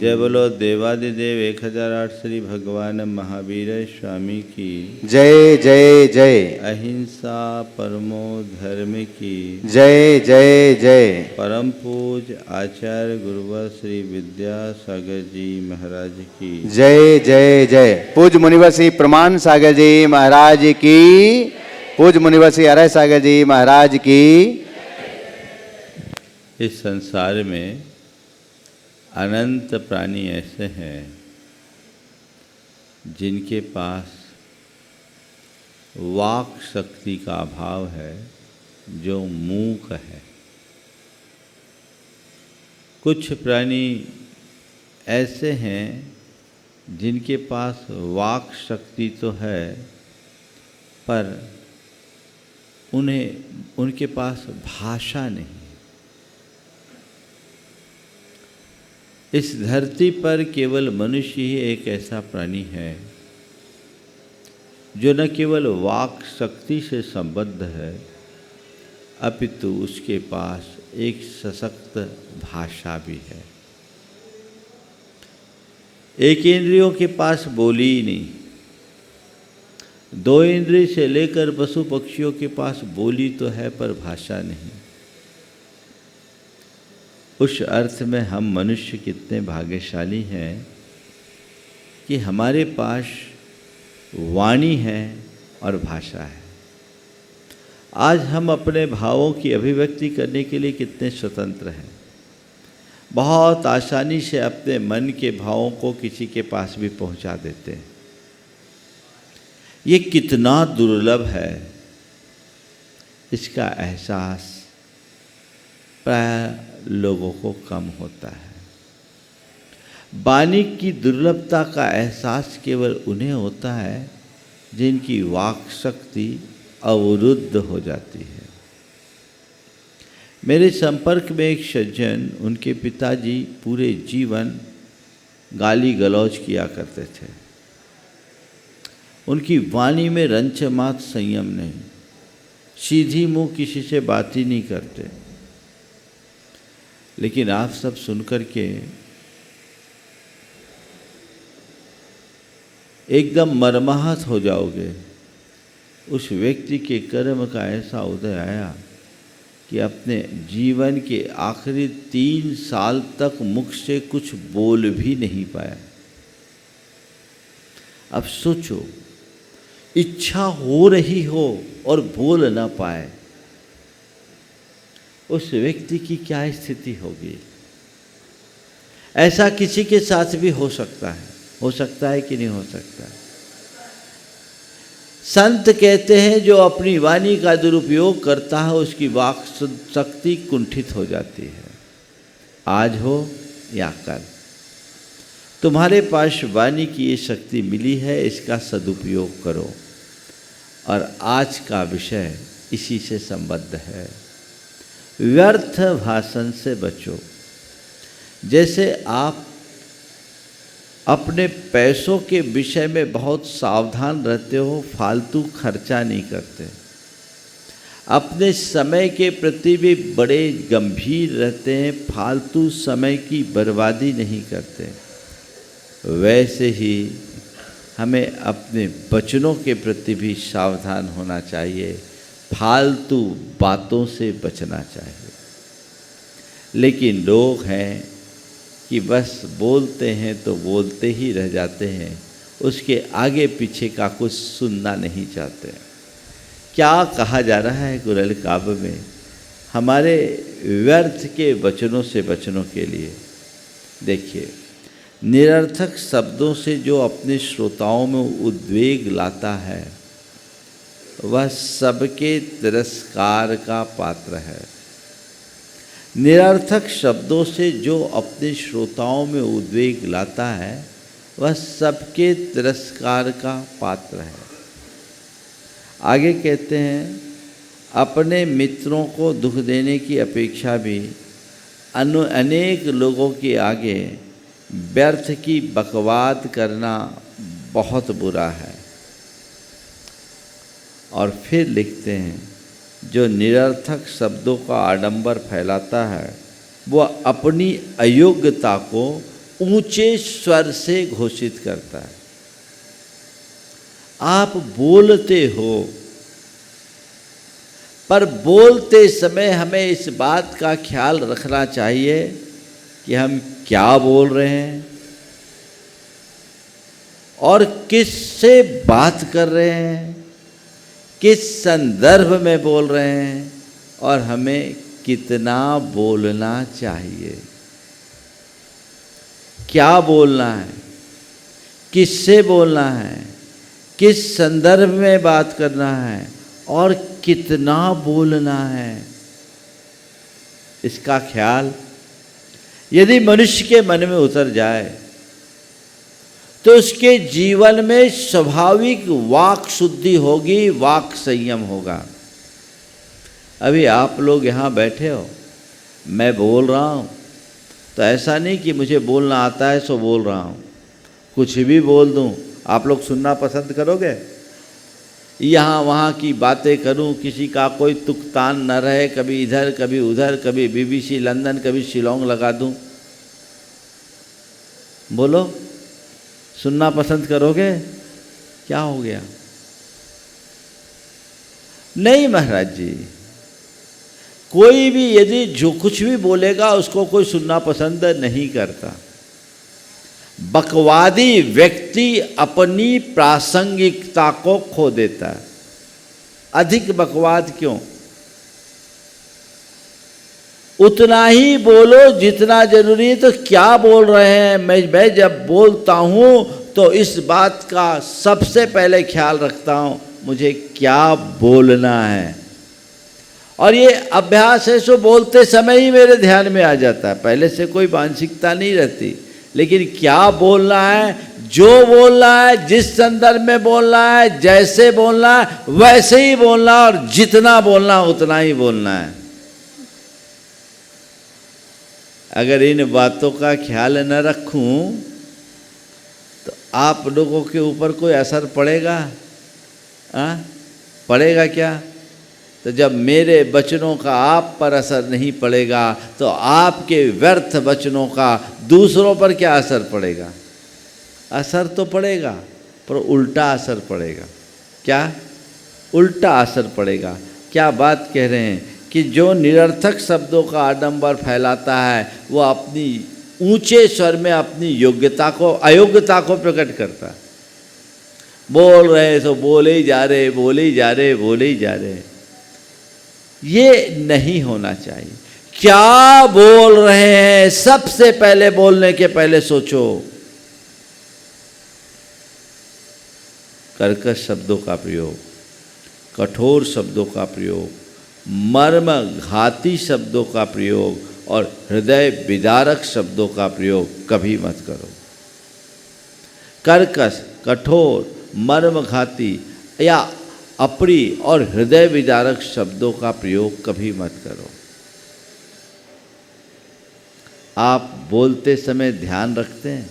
जय बोलो देवादिदेव 1008 श्री भगवान महावीर स्वामी की जय जय जय। अहिंसा परमो धर्म की जय जय जय। परम पूज आचार्य गुरुवर श्री विद्यासागर जी महाराज की जय जय जय। पूज मुनिवर श्री प्रमाण सागर जी महाराज की। पूज मुनिवर श्री अरय सागर जी महाराज की। इस संसार में अनंत प्राणी ऐसे हैं जिनके पास वाक शक्ति का अभाव है, जो मूक है। कुछ प्राणी ऐसे हैं जिनके पास वाक शक्ति तो है, पर उनके पास भाषा नहीं। इस धरती पर केवल मनुष्य ही एक ऐसा प्राणी है जो न केवल वाक शक्ति से संबद्ध है, अपितु उसके पास एक सशक्त भाषा भी है। एक इंद्रियों के पास बोली ही नहीं, दो इंद्रिय से लेकर पशु पक्षियों के पास बोली तो है पर भाषा नहीं। उस अर्थ में हम मनुष्य कितने भाग्यशाली हैं कि हमारे पास वाणी है और भाषा है। आज हम अपने भावों की अभिव्यक्ति करने के लिए कितने स्वतंत्र हैं। बहुत आसानी से अपने मन के भावों को किसी के पास भी पहुंचा देते हैं। ये कितना दुर्लभ है, इसका एहसास प्राय लोगों को कम होता है। वाणी की दुर्लभता का एहसास केवल उन्हें होता है जिनकी वाक शक्ति अवरुद्ध हो जाती है। मेरे संपर्क में एक सज्जन, उनके पिताजी पूरे जीवन गाली गलौज किया करते थे। उनकी वाणी में रंचमात संयम नहीं, सीधी मुंह किसी से बात ही नहीं करते। लेकिन आप सब सुनकर के एकदम मर्माहत हो जाओगे। उस व्यक्ति के कर्म का ऐसा उदय आया कि अपने जीवन के आखिरी 3 साल तक मुख से कुछ बोल भी नहीं पाया। अब सोचो, इच्छा हो रही हो और बोल ना पाए, उस व्यक्ति की क्या स्थिति होगी। ऐसा किसी के साथ भी हो सकता है कि नहीं हो सकता। संत कहते हैं जो अपनी वाणी का दुरुपयोग करता है उसकी वाक शक्ति कुंठित हो जाती है। आज हो या कल तुम्हारे पास वाणी की ये शक्ति मिली है, इसका सदुपयोग करो। और आज का विषय इसी से संबद्ध है। व्यर्थ भाषण से बचो। जैसे आप अपने पैसों के विषय में बहुत सावधान रहते हो, फालतू खर्चा नहीं करते, अपने समय के प्रति भी बड़े गंभीर रहते हैं, फालतू समय की बर्बादी नहीं करते, वैसे ही हमें अपने वचनों के प्रति भी सावधान होना चाहिए, फालतू बातों से बचना चाहिए। लेकिन लोग हैं कि बस बोलते हैं तो बोलते ही रह जाते हैं, उसके आगे पीछे का कुछ सुनना नहीं चाहते। क्या कहा जा रहा है कुरल काव्य में हमारे व्यर्थ के वचनों से बचने के लिए? देखिए, निरर्थक शब्दों से जो अपने श्रोताओं में उद्वेग लाता है वह सबके तिरस्कार का पात्र है। निरर्थक शब्दों से जो अपने श्रोताओं में उद्वेग लाता है वह सबके तिरस्कार का पात्र है। आगे कहते हैं, अपने मित्रों को दुख देने की अपेक्षा भी अनेक लोगों के आगे व्यर्थ की बकवाद करना बहुत बुरा है। और फिर लिखते हैं, जो निरर्थक शब्दों का आडंबर फैलाता है वह अपनी अयोग्यता को ऊंचे स्वर से घोषित करता है। आप बोलते हो, पर बोलते समय हमें इस बात का ख्याल रखना चाहिए कि हम क्या बोल रहे हैं और किससे बात कर रहे हैं, किस संदर्भ में बोल रहे हैं और हमें कितना बोलना चाहिए, क्या बोलना है, किससे बोलना है, किस संदर्भ में बात करना है और कितना बोलना है। इसका ख्याल यदि मनुष्य के मन में उतर जाए तो उसके जीवन में स्वाभाविक वाक शुद्धि होगी, वाक संयम होगा। अभी आप लोग यहाँ बैठे हो, मैं बोल रहा हूँ तो ऐसा नहीं कि मुझे बोलना आता है सो बोल रहा हूँ, कुछ भी बोल दूँ। आप लोग सुनना पसंद करोगे? यहाँ वहाँ की बातें करूँ, किसी का कोई तुकतान न रहे, कभी इधर कभी उधर, कभी BBC लंदन, कभी शिलोंग लगा दूँ, बोलो सुनना पसंद करोगे? क्या हो गया? नहीं महाराज जी, कोई भी यदि जो कुछ भी बोलेगा उसको कोई सुनना पसंद नहीं करता। बकवादी व्यक्ति अपनी प्रासंगिकता को खो देता है। अधिक बकवाद क्यों? उतना ही बोलो जितना जरूरी है। तो क्या बोल रहे हैं? मैं जब बोलता हूँ तो इस बात का सबसे पहले ख्याल रखता हूँ मुझे क्या बोलना है, और ये अभ्यास है सो बोलते समय ही मेरे ध्यान में आ जाता है। पहले से कोई मानसिकता नहीं रहती, लेकिन क्या बोलना है, जो बोलना है, जिस संदर्भ में बोलना है, जैसे बोलना है वैसे ही बोलना, और जितना बोलना उतना ही बोलना है। अगर इन बातों का ख्याल न रखूं तो आप लोगों के ऊपर कोई असर पड़ेगा? पड़ेगा क्या? तो जब मेरे वचनों का आप पर असर नहीं पड़ेगा तो आपके व्यर्थ वचनों का दूसरों पर क्या असर पड़ेगा? असर तो पड़ेगा, पर उल्टा असर पड़ेगा। क्या? उल्टा असर पड़ेगा। क्या बात कह रहे हैं कि जो निरर्थक शब्दों का आडंबर फैलाता है वो अपनी ऊंचे स्वर में अपनी योग्यता को, अयोग्यता को प्रकट करता है। बोल रहे तो बोले ही जा रहे, बोले ही जा रहे, बोले ही जा रहे। ये नहीं होना चाहिए। क्या बोल रहे हैं सबसे पहले बोलने के पहले सोचो। कर्कश शब्दों का प्रयोग, कठोर शब्दों का प्रयोग, मर्म घाती शब्दों का प्रयोग और हृदय विदारक शब्दों का प्रयोग कभी मत करो। कर्कश, कठोर, मर्म घाती या अप्रिय और हृदय विदारक शब्दों का प्रयोग कभी मत करो। आप बोलते समय ध्यान रखते हैं?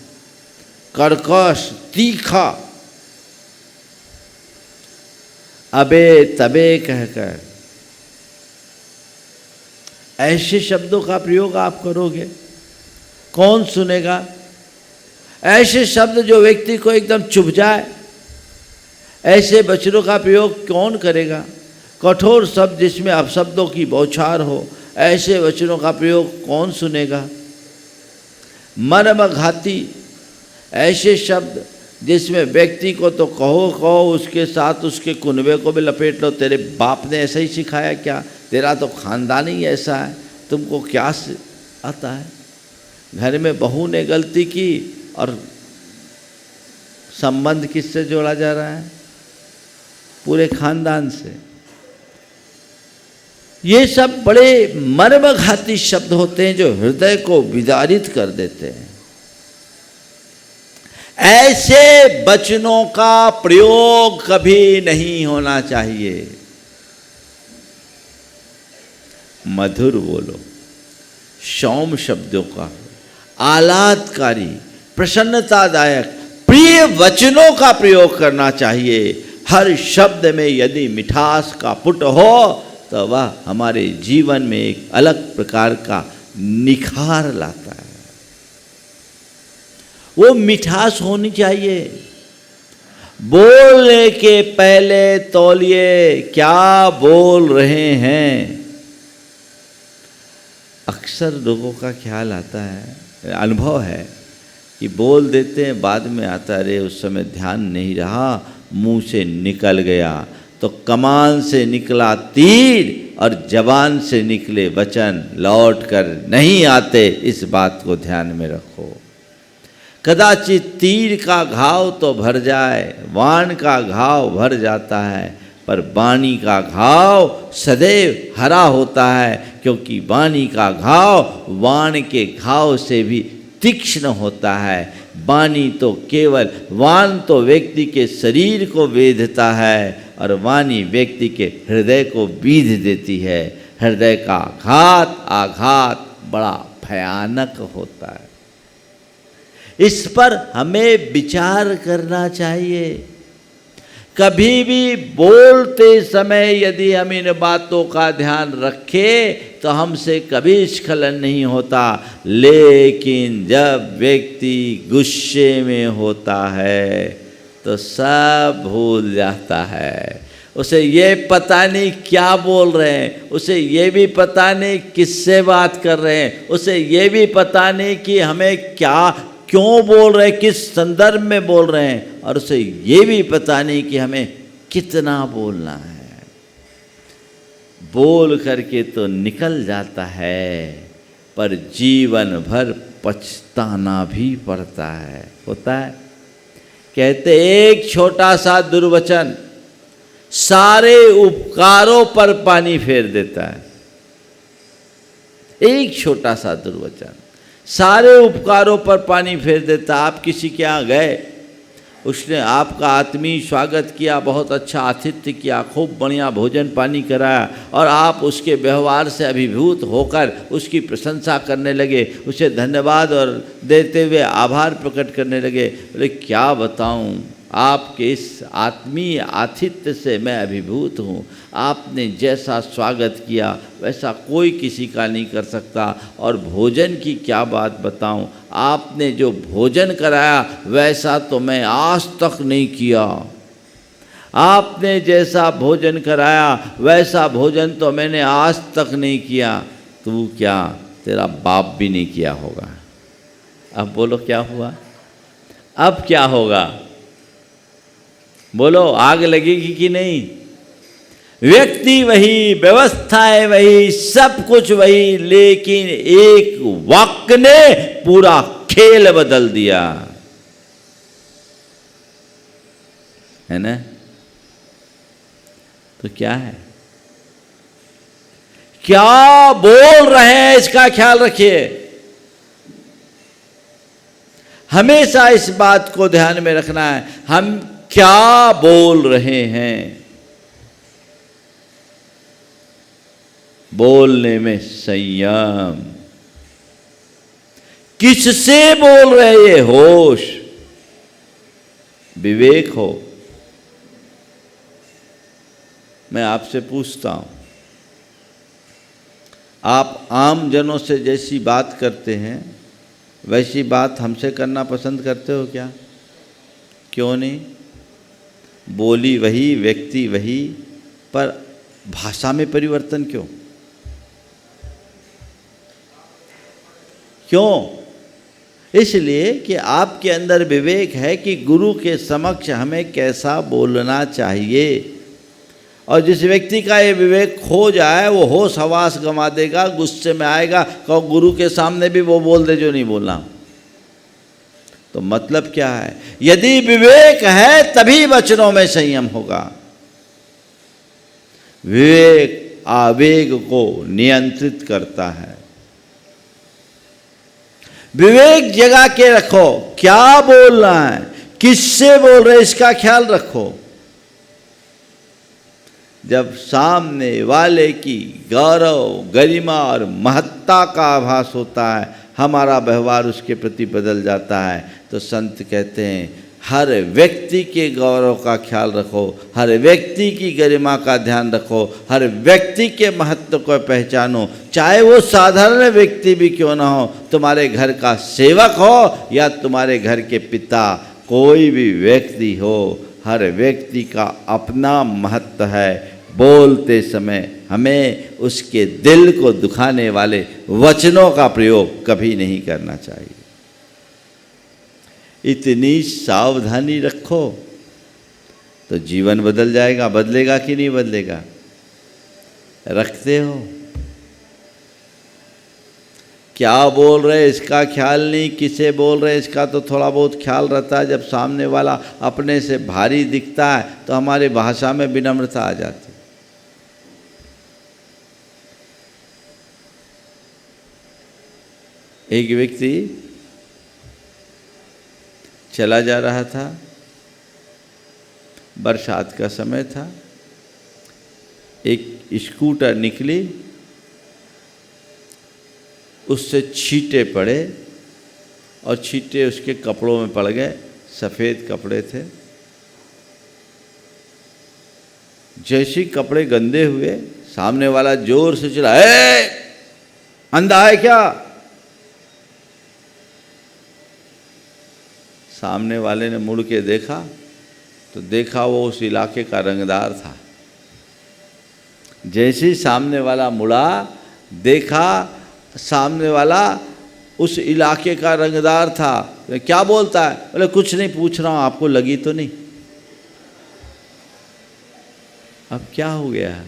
कर्कश, तीखा, अबे तबे कहकर ऐसे शब्दों का प्रयोग आप करोगे, कौन सुनेगा? ऐसे शब्द जो व्यक्ति को एकदम चुभ जाए, ऐसे वचनों का प्रयोग कौन करेगा? कठोर शब्द जिसमें अपशब्दों की बौछार हो, ऐसे वचनों का प्रयोग कौन सुनेगा? मर्मघाती, ऐसे शब्द जिसमें व्यक्ति को तो कहो कहो, उसके साथ उसके कुनबे को भी लपेट लो। तेरे बाप ने ऐसा ही सिखाया क्या? तेरा तो खानदान ही ऐसा है, तुमको क्या आता है? घर में बहू ने गलती की और संबंध किससे जोड़ा जा रहा है? पूरे खानदान से। ये सब बड़े मर्मघाती शब्द होते हैं जो हृदय को विदारित कर देते हैं। ऐसे वचनों का प्रयोग कभी नहीं होना चाहिए। मधुर बोलो, सौम्य शब्दों का, आह्लादकारी, प्रसन्नतादायक, प्रिय वचनों का प्रयोग करना चाहिए। हर शब्द में यदि मिठास का पुट हो तो वह हमारे जीवन में एक अलग प्रकार का निखार लाता है। वो मिठास होनी चाहिए। बोलने के पहले तौलिए क्या बोल रहे हैं। अक्सर लोगों का ख्याल आता है, अनुभव है कि बोल देते हैं, बाद में आता है अरे उस समय ध्यान नहीं रहा, मुंह से निकल गया। तो कमान से निकला तीर और जबान से निकले वचन लौट कर नहीं आते, इस बात को ध्यान में रखो। कदाचित तीर का घाव तो भर जाए, वाण का घाव भर जाता है, पर वाणी का घाव सदैव हरा होता है, क्योंकि वाणी का घाव वाण के घाव से भी तीक्ष्ण होता है। वाणी तो केवल, वाण तो व्यक्ति के शरीर को वेधता है और वाणी व्यक्ति के हृदय को बीध देती है। हृदय का आघात बड़ा भयानक होता है। इस पर हमें विचार करना चाहिए। कभी भी बोलते समय यदि हम इन बातों का ध्यान रखें तो हमसे कभी स्खलन नहीं होता। लेकिन जब व्यक्ति गुस्से में होता है तो सब भूल जाता है। उसे ये पता नहीं क्या बोल रहे हैं, उसे ये भी पता नहीं किससे बात कर रहे हैं, उसे ये भी पता नहीं कि हमें क्यों बोल रहे हैं, किस संदर्भ में बोल रहे हैं, और उसे ये भी पता नहीं कि हमें कितना बोलना है। बोल करके तो निकल जाता है, पर जीवन भर पछताना भी पड़ता है। होता है, कहते एक छोटा सा दुर्वचन सारे उपकारों पर पानी फेर देता है। एक छोटा सा दुर्वचन सारे उपकारों पर पानी फेर देता। आप किसी के यहाँ गए, उसने आपका आत्मीय स्वागत किया, बहुत अच्छा आतिथ्य किया, खूब बढ़िया भोजन पानी कराया, और आप उसके व्यवहार से अभिभूत होकर उसकी प्रशंसा करने लगे, उसे धन्यवाद और देते हुए आभार प्रकट करने लगे। बोले क्या बताऊं, आपके इस आत्मीय आतिथ्य से मैं अभिभूत हूँ। आपने जैसा स्वागत किया वैसा कोई किसी का नहीं कर सकता। और भोजन की क्या बात बताऊं, आपने जो भोजन कराया वैसा तो मैं आज तक नहीं किया। आपने जैसा भोजन कराया वैसा भोजन तो मैंने आज तक नहीं किया। तू क्या, तेरा बाप भी नहीं किया होगा। अब बोलो क्या हुआ, अब क्या होगा? बोलो आग लगेगी कि नहीं? व्यक्ति वही, व्यवस्थाएं वही, सब कुछ वही, लेकिन एक वाक्य ने पूरा खेल बदल दिया, है ना? तो क्या है, क्या बोल रहे हैं इसका ख्याल रखिए। हमेशा इस बात को ध्यान में रखना है, हम क्या बोल रहे हैं। बोलने में संयम, किससे बोल रहे ये होश, विवेक हो। मैं आपसे पूछता हूं, आप आम जनों से जैसी बात करते हैं वैसी बात हमसे करना पसंद करते हो क्या? क्यों नहीं? बोली वही, व्यक्ति वही, पर भाषा में परिवर्तन क्यों? क्यों? इसलिए कि आपके अंदर विवेक है कि गुरु के समक्ष हमें कैसा बोलना चाहिए। और जिस व्यक्ति का ये विवेक खो जाए वो होश हवास गंवा देगा, गुस्से में आएगा, कहो गुरु के सामने भी वो बोल दे जो नहीं बोलना। तो मतलब क्या है? यदि विवेक है तभी वचनों में संयम होगा। विवेक आवेग को नियंत्रित करता है। विवेक जगा के रखो, क्या बोलना है, किससे बोल रहे इसका ख्याल रखो। जब सामने वाले की गौरव, गरिमा और महत्ता का आभास होता है, हमारा व्यवहार उसके प्रति बदल जाता है। तो संत कहते हैं हर व्यक्ति के गौरव का ख्याल रखो, हर व्यक्ति की गरिमा का ध्यान रखो, हर व्यक्ति के महत्व को पहचानो, चाहे वो साधारण व्यक्ति भी क्यों ना हो, तुम्हारे घर का सेवक हो या तुम्हारे घर के पिता, कोई भी व्यक्ति हो, हर व्यक्ति का अपना महत्व है। बोलते समय हमें उसके दिल को दुखाने वाले वचनों का प्रयोग कभी नहीं करना चाहिए। इतनी सावधानी रखो तो जीवन बदल जाएगा। बदलेगा कि नहीं बदलेगा? रखते हो? क्या बोल रहे इसका ख्याल नहीं, किसे बोल रहे इसका तो थोड़ा बहुत ख्याल रहता है। जब सामने वाला अपने से भारी दिखता है तो हमारी भाषा में विनम्रता आ जाती है। एक व्यक्ति चला जा रहा था, बरसात का समय था, एक स्कूटर निकली, उससे छींटे पड़े और छींटे उसके कपड़ों में पड़ गए। सफ़ेद कपड़े थे। जैसे ही कपड़े गंदे हुए, सामने वाला जोर से चिल्ला, ए अंधा है क्या? सामने वाले ने मुड़ के देखा तो देखा वो उस इलाके का रंगदार था। जैसे ही सामने वाला मुड़ा, देखा सामने वाला उस इलाके का रंगदार था। क्या बोलता है? बोले कुछ नहीं, पूछ रहा हूँ आपको लगी तो नहीं। अब क्या हो गया?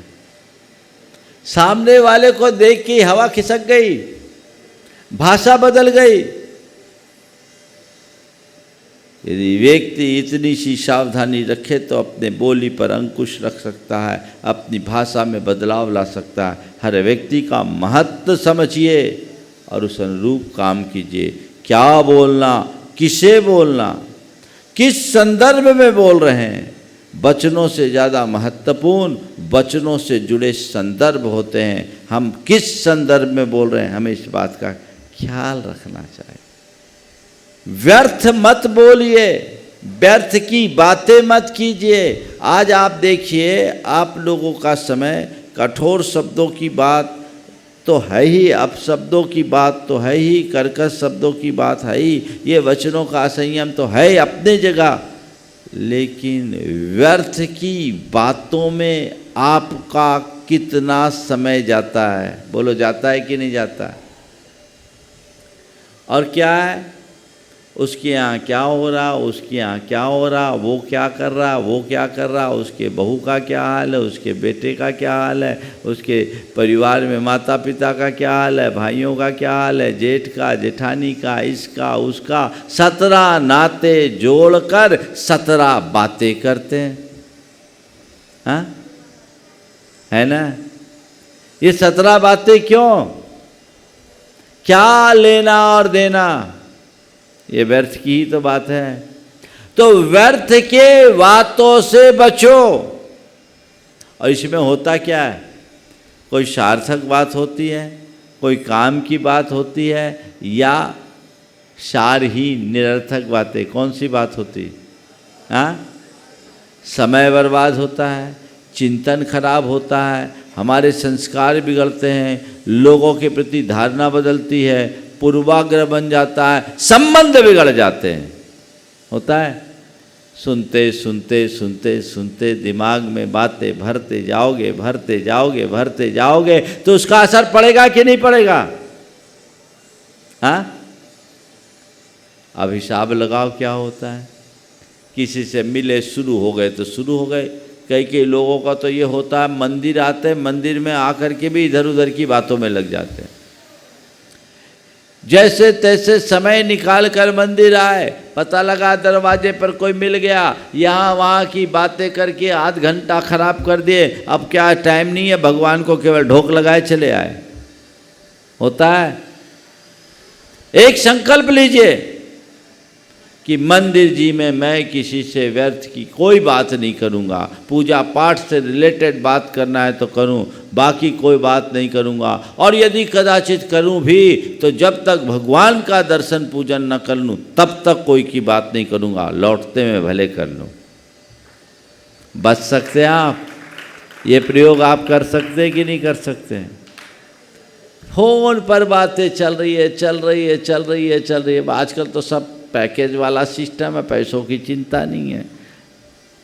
सामने वाले को देख के हवा खिसक गई, भाषा बदल गई। यदि व्यक्ति इतनी सी सावधानी रखे तो अपने बोली पर अंकुश रख सकता है, अपनी भाषा में बदलाव ला सकता है। हर व्यक्ति का महत्व समझिए और उस अनुरूप काम कीजिए। क्या बोलना, किसे बोलना, किस संदर्भ में बोल रहे हैं, वचनों से ज़्यादा महत्वपूर्ण वचनों से जुड़े संदर्भ होते हैं। हम किस संदर्भ में बोल रहे हैं, हमें इस बात का ख्याल रखना चाहिए। व्यर्थ मत बोलिए, व्यर्थ की बातें मत कीजिए। आज आप देखिए, आप लोगों का समय कठोर शब्दों की बात तो है ही, अपशब्दों की बात तो है ही, कर्कश शब्दों की बात है ही, ये वचनों का असंयम तो है अपने जगह, लेकिन व्यर्थ की बातों में आपका कितना समय जाता है? बोलो, जाता है कि नहीं जाता है? और क्या है, उसके यहाँ क्या हो रहा, उसके यहाँ क्या हो रहा, वो क्या कर रहा, वो क्या कर रहा, उसके बहू का क्या हाल है, उसके बेटे का क्या हाल है, उसके परिवार में माता पिता का क्या हाल है, भाइयों का क्या हाल है, जेठ का, जेठानी का, इसका उसका। 17 नाते जोड़कर 17 बातें करते हैं। हाँ, है ना? ये 17 बातें क्यों? क्या लेना और देना? ये व्यर्थ की ही तो बात है। तो व्यर्थ के बातों से बचो। और इसमें होता क्या है? कोई सार्थक बात होती है, कोई काम की बात होती है, या सारहीन निरर्थक बातें। कौन सी बात होती? हाँ, समय बर्बाद होता है, चिंतन खराब होता है, हमारे संस्कार बिगड़ते हैं, लोगों के प्रति धारणा बदलती है, पूर्वाग्रह बन जाता है, संबंध बिगड़ जाते हैं। होता है? सुनते सुनते सुनते सुनते दिमाग में बातें भरते जाओगे, भरते जाओगे, भरते जाओगे, तो उसका असर पड़ेगा कि नहीं पड़ेगा? हाँ, अब हिसाब लगाओ क्या होता है। किसी से मिले, शुरू हो गए तो शुरू हो गए। कई लोगों का तो ये होता है, मंदिर आते हैं, मंदिर में आकर के भी इधर उधर की बातों में लग जाते हैं। जैसे तैसे समय निकाल कर मंदिर आए, पता लगा दरवाजे पर कोई मिल गया, यहाँ वहाँ की बातें करके आध घंटा खराब कर दिए। अब क्या टाइम नहीं है, भगवान को केवल ढोक लगाए चले आए। होता है? एक संकल्प लीजिए, कि मंदिर जी में मैं किसी से व्यर्थ की कोई बात नहीं करूँगा, पूजा पाठ से रिलेटेड बात करना है तो करूँ, बाकी कोई बात नहीं करूँगा। और यदि कदाचित करूँ भी तो जब तक भगवान का दर्शन पूजन न कर लूँ तब तक कोई की बात नहीं करूँगा, लौटते में भले कर लूँ। बच सकते हैं आप? ये प्रयोग आप कर सकते हैं कि नहीं कर सकते हैं? फोन पर बातें चल रही है। आजकल तो सब पैकेज वाला सिस्टम है, पैसों की चिंता नहीं है।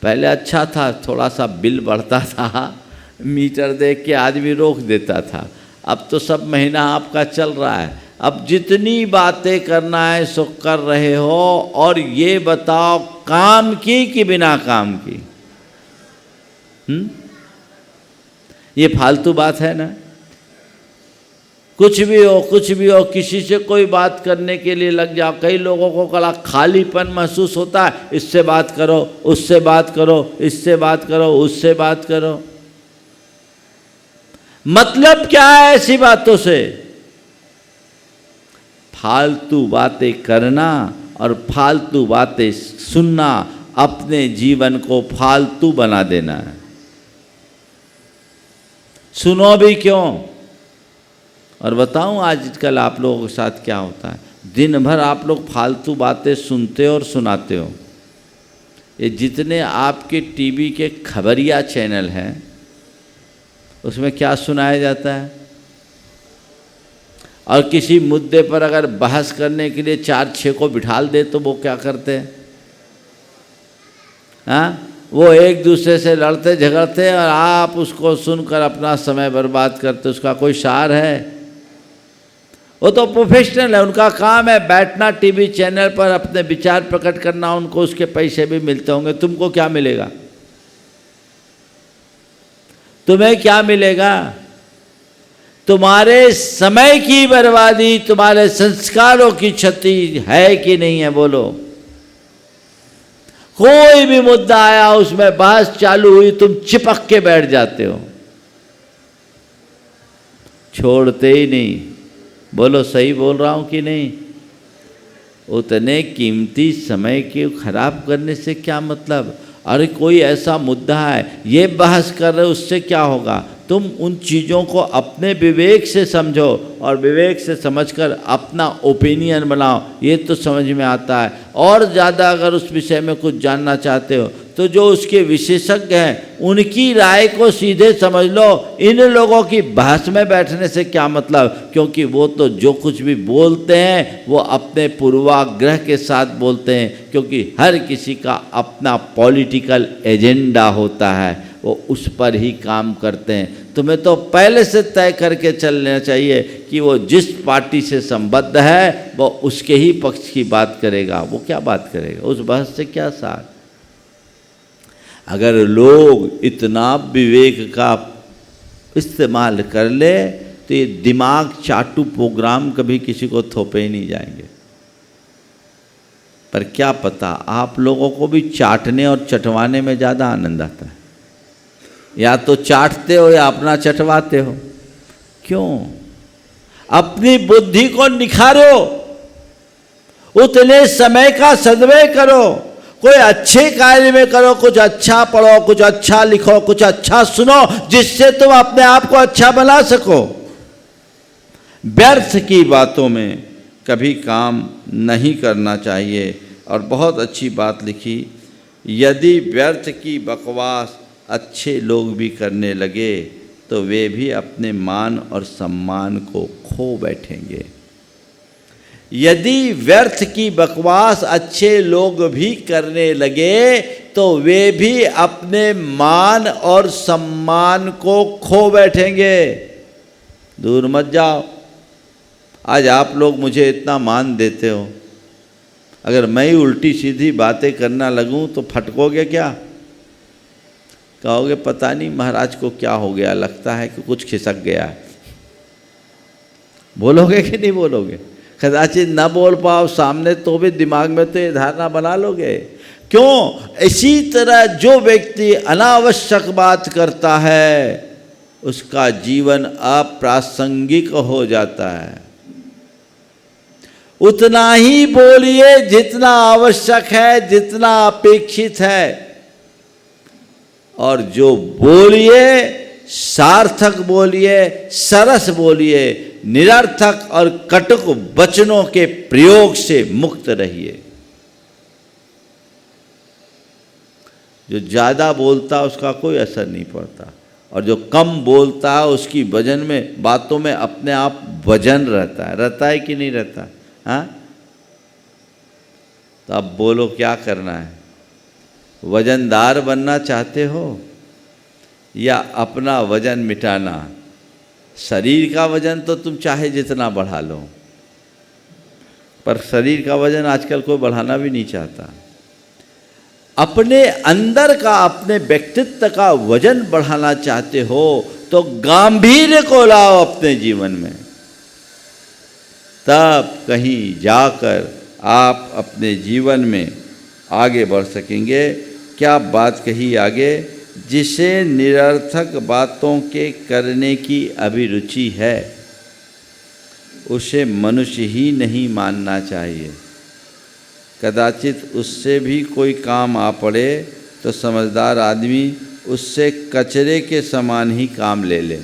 पहले अच्छा था, थोड़ा सा बिल बढ़ता था, मीटर देख के आदमी रोक देता था। अब तो सब महीना आपका चल रहा है। अब जितनी बातें करना है सो कर रहे हो। और ये बताओ काम की कि बिना काम की? ये फालतू बात है ना? कुछ भी हो, किसी से कोई बात करने के लिए लग जाओ। कई लोगों को कला खालीपन महसूस होता है, इससे बात करो, उससे बात करो, इससे बात करो, उससे बात करो। मतलब क्या है ऐसी बातों से? फालतू बातें करना और फालतू बातें सुनना, अपने जीवन को फालतू बना देना है। सुनो भी क्यों? और बताऊं आजकल आप लोगों के साथ क्या होता है? दिन भर आप लोग फालतू बातें सुनते हो और सुनाते हो। ये जितने आपके टीवी के खबरिया चैनल हैं उसमें क्या सुनाया जाता है? और किसी मुद्दे पर अगर बहस करने के लिए 4-6 को बिठाल दे तो वो क्या करते हैं? हाँ, वो एक दूसरे से लड़ते झगड़ते और आप उसको सुनकर अपना समय बर्बाद करते। उसका कोई सार है? वो तो प्रोफेशनल है, उनका काम है बैठना टीवी चैनल पर अपने विचार प्रकट करना, उनको उसके पैसे भी मिलते होंगे। तुमको क्या मिलेगा? तुम्हें क्या मिलेगा? तुम्हारे समय की बर्बादी, तुम्हारे संस्कारों की क्षति है कि नहीं है? बोलो। कोई भी मुद्दा आया, उसमें बहस चालू हुई, तुम चिपक के बैठ जाते हो, छोड़ते ही नहीं। बोलो, सही बोल रहा हूं कि नहीं? उतने कीमती समय के खराब करने से क्या मतलब? अरे कोई ऐसा मुद्दा है, ये बहस कर रहे, उससे क्या होगा? तुम उन चीज़ों को अपने विवेक से समझो और विवेक से समझकर अपना ओपिनियन बनाओ, ये तो समझ में आता है। और ज़्यादा अगर उस विषय में कुछ जानना चाहते हो तो जो उसके विशेषज्ञ हैं उनकी राय को सीधे समझ लो। इन लोगों की बहस में बैठने से क्या मतलब? क्योंकि वो तो जो कुछ भी बोलते हैं वो अपने पूर्वाग्रह के साथ बोलते हैं, क्योंकि हर किसी का अपना पॉलिटिकल एजेंडा होता है, वो उस पर ही काम करते हैं। तुम्हें तो पहले से तय करके चलना चाहिए कि वो जिस पार्टी से संबद्ध है वो उसके ही पक्ष की बात करेगा। वो क्या बात करेगा? उस बहस से क्या सार? अगर लोग इतना विवेक का इस्तेमाल कर ले तो ये दिमाग चाटू प्रोग्राम कभी किसी को थोपे ही नहीं जाएंगे। पर क्या पता आप लोगों को भी चाटने और चटवाने में ज़्यादा आनंद आता है। या तो चाटते हो या अपना चटवाते हो। क्यों? अपनी बुद्धि को निखारो, उतने समय का सदुपयोग करो, कोई अच्छे कार्य में करो, कुछ अच्छा पढ़ो, कुछ अच्छा लिखो, कुछ अच्छा सुनो, जिससे तुम अपने आप को अच्छा बना सको। व्यर्थ की बातों में कभी काम नहीं करना चाहिए। और बहुत अच्छी बात लिखी, यदि व्यर्थ की बकवास अच्छे लोग भी करने लगे तो वे भी अपने मान और सम्मान को खो बैठेंगे। यदि व्यर्थ की बकवास अच्छे लोग भी करने लगे तो वे भी अपने मान और सम्मान को खो बैठेंगे। दूर मत जाओ। आज आप लोग मुझे इतना मान देते हो, अगर मैं ही उल्टी सीधी बातें करना लगूं तो फटकोगे क्या? कहोगे पता नहीं महाराज को क्या हो गया, लगता है कि कुछ खिसक गया है। बोलोगे कि नहीं बोलोगे? कदाचित न बोल पाओ सामने तो भी दिमाग में तो ये धारणा बना लोगे। क्यों? इसी तरह जो व्यक्ति अनावश्यक बात करता है उसका जीवन अप्रासंगिक हो जाता है। उतना ही बोलिए जितना आवश्यक है, जितना अपेक्षित है। और जो बोलिए सार्थक बोलिए, सरस बोलिए, निरर्थक और कटुक वचनों के प्रयोग से मुक्त रहिए। जो ज़्यादा बोलता है उसका कोई असर नहीं पड़ता, और जो कम बोलता है उसकी वजन में, बातों में अपने आप वजन रहता है कि नहीं रहता? हाँ, तो अब बोलो क्या करना है? वजनदार बनना चाहते हो या अपना वजन मिटाना? शरीर का वजन तो तुम चाहे जितना बढ़ा लो, पर शरीर का वजन आजकल कोई बढ़ाना भी नहीं चाहता। अपने अंदर का, अपने व्यक्तित्व का वजन बढ़ाना चाहते हो तो गांभीर्य को लाओ अपने जीवन में, तब कहीं जाकर आप अपने जीवन में आगे बढ़ सकेंगे। क्या बात कही आगे? जिसे निरर्थक बातों के करने की अभिरुचि है उसे मनुष्य ही नहीं मानना चाहिए। कदाचित उससे भी कोई काम आ पड़े तो समझदार आदमी उससे कचरे के समान ही काम ले ले।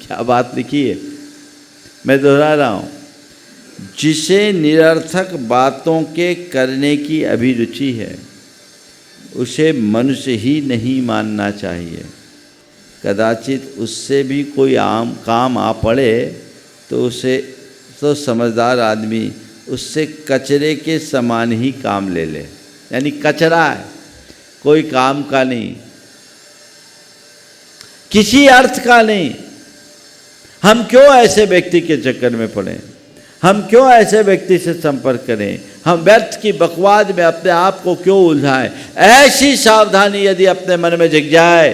क्या बात लिखी है? मैं दोहरा रहा हूँ, जिसे निरर्थक बातों के करने की अभिरुचि है उसे मनुष्य ही नहीं मानना चाहिए। कदाचित उससे भी कोई काम आ पड़े तो समझदार आदमी उससे कचरे के समान ही काम ले ले। यानी कचरा है, कोई काम का नहीं, किसी अर्थ का नहीं। हम क्यों ऐसे व्यक्ति के चक्कर में पड़े? हम क्यों ऐसे व्यक्ति से संपर्क करें? हम व्यर्थ की बकवाद में अपने आप को क्यों उलझाएं? ऐसी सावधानी यदि अपने मन में जग जाए,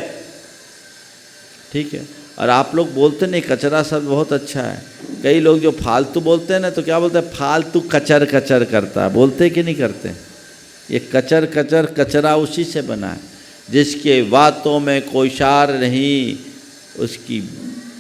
ठीक है। और आप लोग बोलते नहीं, कचरा शब्द बहुत अच्छा है। कई लोग जो फालतू बोलते हैं ना, तो क्या बोलते हैं? फालतू कचर कचर करता है। बोलते कि नहीं करते? ये कचर कचर, कचरा उसी से बना है जिसके बातों में कोई सार नहीं,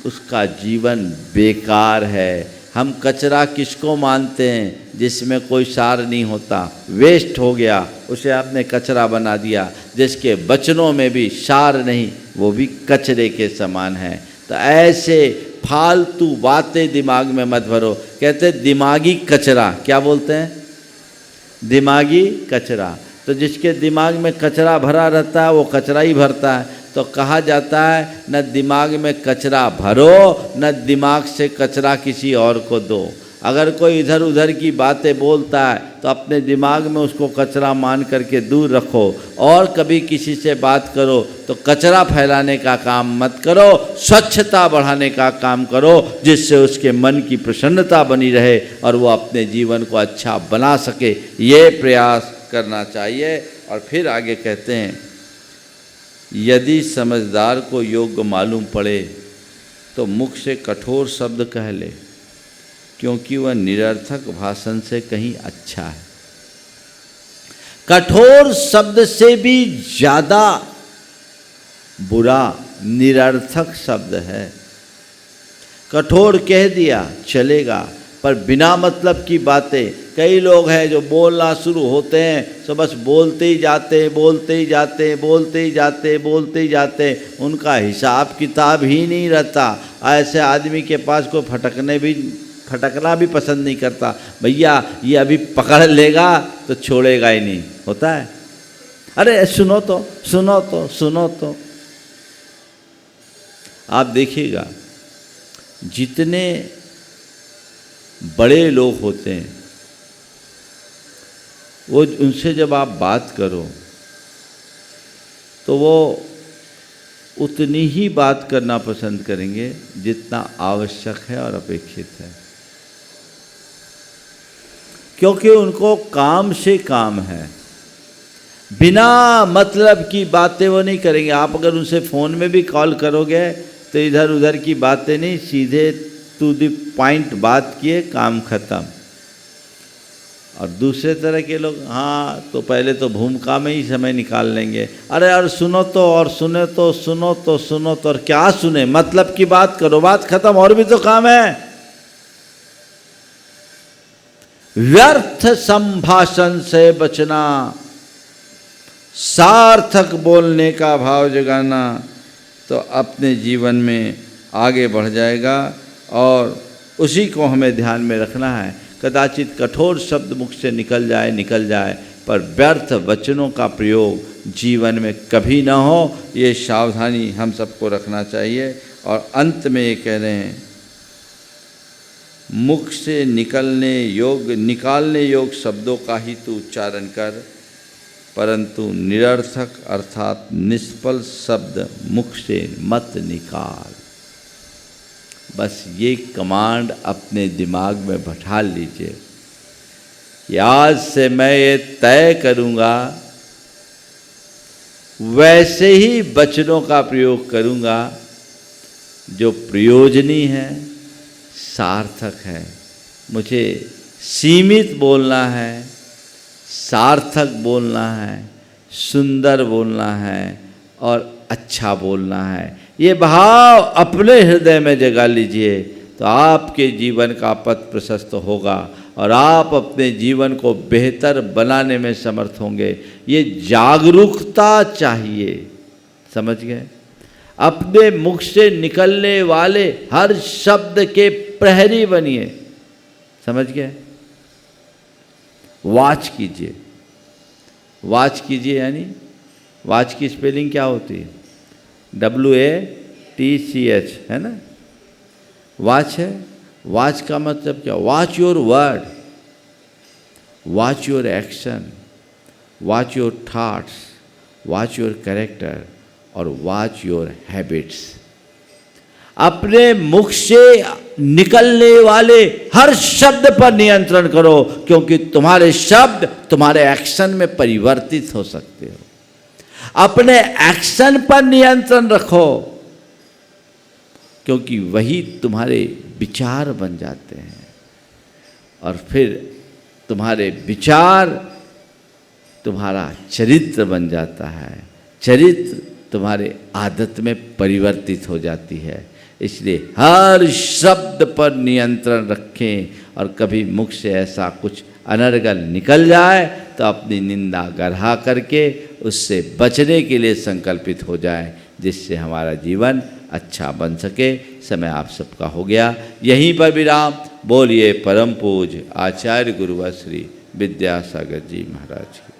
उसका जीवन बेकार है। हम कचरा किसको मानते हैं? जिसमें कोई सार नहीं होता, वेस्ट हो गया, उसे आपने कचरा बना दिया। जिसके वचनों में भी सार नहीं, वो भी कचरे के समान है। तो ऐसे फालतू बातें दिमाग में मत भरो। कहते दिमागी कचरा, क्या बोलते हैं? दिमागी कचरा। तो जिसके दिमाग में कचरा भरा रहता है वो कचरा ही भरता है। तो कहा जाता है न दिमाग में कचरा भरो, न दिमाग से कचरा किसी और को दो। अगर कोई इधर उधर की बातें बोलता है तो अपने दिमाग में उसको कचरा मान करके दूर रखो, और कभी किसी से बात करो तो कचरा फैलाने का काम मत करो, स्वच्छता बढ़ाने का काम करो, जिससे उसके मन की प्रसन्नता बनी रहे और वो अपने जीवन को अच्छा बना सके। ये प्रयास करना चाहिए। और फिर आगे कहते हैं, यदि समझदार को योग्य मालूम पड़े तो मुख से कठोर शब्द कह ले, क्योंकि वह निरर्थक भाषण से कहीं अच्छा है। कठोर शब्द से भी ज़्यादा बुरा निरर्थक शब्द है। कठोर कह दिया चलेगा, पर बिना मतलब की बातें, कई लोग हैं जो बोलना शुरू होते हैं तो बस बोलते ही जाते, बोलते ही जाते, बोलते ही जाते, बोलते ही जाते, उनका हिसाब किताब ही नहीं रहता। ऐसे आदमी के पास कोई फटकना भी पसंद नहीं करता। भैया ये अभी पकड़ लेगा तो छोड़ेगा ही नहीं, होता है। अरे सुनो तो, सुनो तो, सुनो तो। आप देखिएगा, जितने बड़े लोग होते हैं वो, उनसे जब आप बात करो तो वो उतनी ही बात करना पसंद करेंगे जितना आवश्यक है और अपेक्षित है, क्योंकि उनको काम से काम है। बिना मतलब की बातें वो नहीं करेंगे। आप अगर उनसे फ़ोन में भी कॉल करोगे तो इधर उधर की बातें नहीं, सीधे टू द पॉइंट बात किए, काम खत्म। और दूसरे तरह के लोग, हाँ तो पहले तो भूमिका में ही समय निकाल लेंगे। अरे यार सुनो तो, और सुने तो, सुनो तो, सुनो तो, और क्या सुने? मतलब की बात करो, बात खत्म, और भी तो काम है। व्यर्थ संभाषण से बचना, सार्थक बोलने का भाव जगाना, तो अपने जीवन में आगे बढ़ जाएगा। और उसी को हमें ध्यान में रखना है। कदाचित कठोर शब्द मुख से निकल जाए, पर व्यर्थ वचनों का प्रयोग जीवन में कभी ना हो, ये सावधानी हम सबको रखना चाहिए। और अंत में ये कह रहे हैं, मुख से निकालने योग शब्दों का ही तू उच्चारण कर, परंतु निरर्थक अर्थात निष्फल शब्द मुख से मत निकाल। बस ये कमांड अपने दिमाग में बैठा लीजिए कि आज से मैं ये तय करूँगा, वैसे ही वचनों का प्रयोग करूँगा जो प्रयोजनी है, सार्थक है। मुझे सीमित बोलना है, सार्थक बोलना है, सुंदर बोलना है और अच्छा बोलना है। ये भाव अपने हृदय में जगा लीजिए तो आपके जीवन का पथ प्रशस्त होगा और आप अपने जीवन को बेहतर बनाने में समर्थ होंगे। ये जागरूकता चाहिए, समझ गए? अपने मुख से निकलने वाले हर शब्द के प्रहरी बनिए, समझ गए? वॉच कीजिए, वॉच कीजिए, यानी वॉच की स्पेलिंग क्या होती है? WATCH, है ना? वॉच है। वॉच का मतलब क्या? Watch your word, watch your action, watch your thoughts, watch your character और वॉच योर हैबिट्स। अपने मुख से निकलने वाले हर शब्द पर नियंत्रण करो, क्योंकि तुम्हारे शब्द तुम्हारे एक्शन में परिवर्तित हो सकते हो। अपने एक्शन पर नियंत्रण रखो, क्योंकि वही तुम्हारे विचार बन जाते हैं और फिर तुम्हारे विचार तुम्हारा चरित्र बन जाता है, चरित्र तुम्हारे आदत में परिवर्तित हो जाती है। इसलिए हर शब्द पर नियंत्रण रखें और कभी मुख से ऐसा कुछ अनर्गल निकल जाए तो अपनी निंदा गढ़ा करके उससे बचने के लिए संकल्पित हो जाए, जिससे हमारा जीवन अच्छा बन सके। समय आप सबका हो गया, यहीं पर विराम। बोलिए परम पूज्य आचार्य गुरुवर श्री विद्यासागर जी महाराज की।